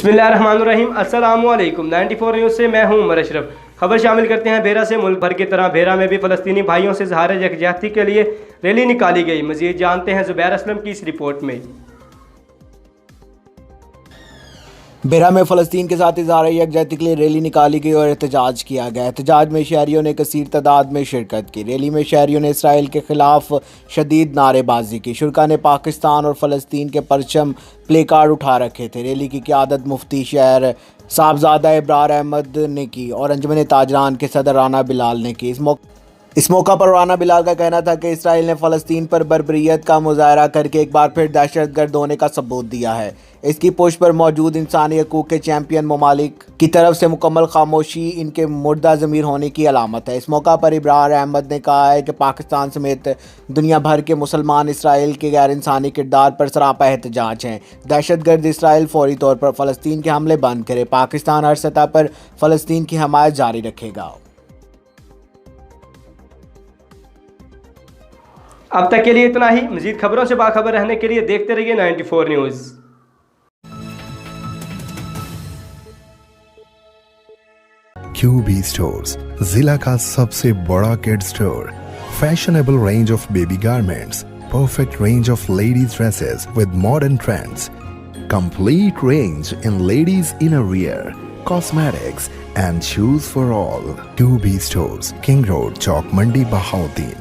बिस्मिल्लाहिर्रहमानिर्रहीम। अस्सलामुअलैकुम। 94 न्यूज़ से मैं हूं उमर अशरफ। खबर शामिल करते हैं बेरा से। मुल्क भर की तरह बेरा में भी फ़लस्तीनी भाइयों से इज़हार यकजहती के लिए रैली निकाली गई। मज़ीद जानते हैं ज़ुबैर असलम की इस रिपोर्ट में। बेरा में फ़लस्तीन के साथ इज़हार यकजहती के लिए रैली निकाली गई और एहतजाज किया गया। एहतजाज में शहरियों ने कसीर तादाद में शिरकत की। रैली में शहरियों ने इसराइल के ख़िलाफ़ शदीद नारेबाजी की। शुरका ने पाकिस्तान और फ़लस्तीन के परचम प्ले कार्ड उठा रखे थे। रैली की क़ियादत मुफ्ती शहर साहबजादा इब्रार अहमद ने की और अंजुमन ताजरान के सदर राना बिलाल ने की। इस मौका पर राना बिलाल का कहना था कि इसराइल ने फ़लस्तीन पर बर्बरियत का मुजाहरा करके एक बार फिर दहशतगर्द होने का सबूत दिया है। इसकी पुष्ट पर मौजूद इंसानी हकूक़ के चैम्पियन ममालिक की तरफ से मुकम्मल खामोशी इनके मुर्दा ज़मीर होने की अलामत है। इस मौका पर इब्रार अहमद ने कहा है कि पाकिस्तान समेत दुनिया भर के मुसलमान इसराइल के गैर इंसानी किरदार पर सरापा एहतजाज हैं। दहशतगर्द इसराइल फौरी तौर पर फ़लस्तीन के हमले बंद करे। पाकिस्तान हर सतह पर फ़लस्तीन की हमायत जारी रखेगा। अब तक के लिए इतना ही। मज़ीद खबरों से बाखबर रहने के लिए देखते रहिए 94 न्यूज़। QB स्टोर्स, जिला का सबसे बड़ा kid store. Fashionable range of baby garments, perfect range of ladies dresses with modern trends, complete range in ladies inner wear, cosmetics and shoes for all. QB stores, king road, Chowk Mandi, Bahauddin.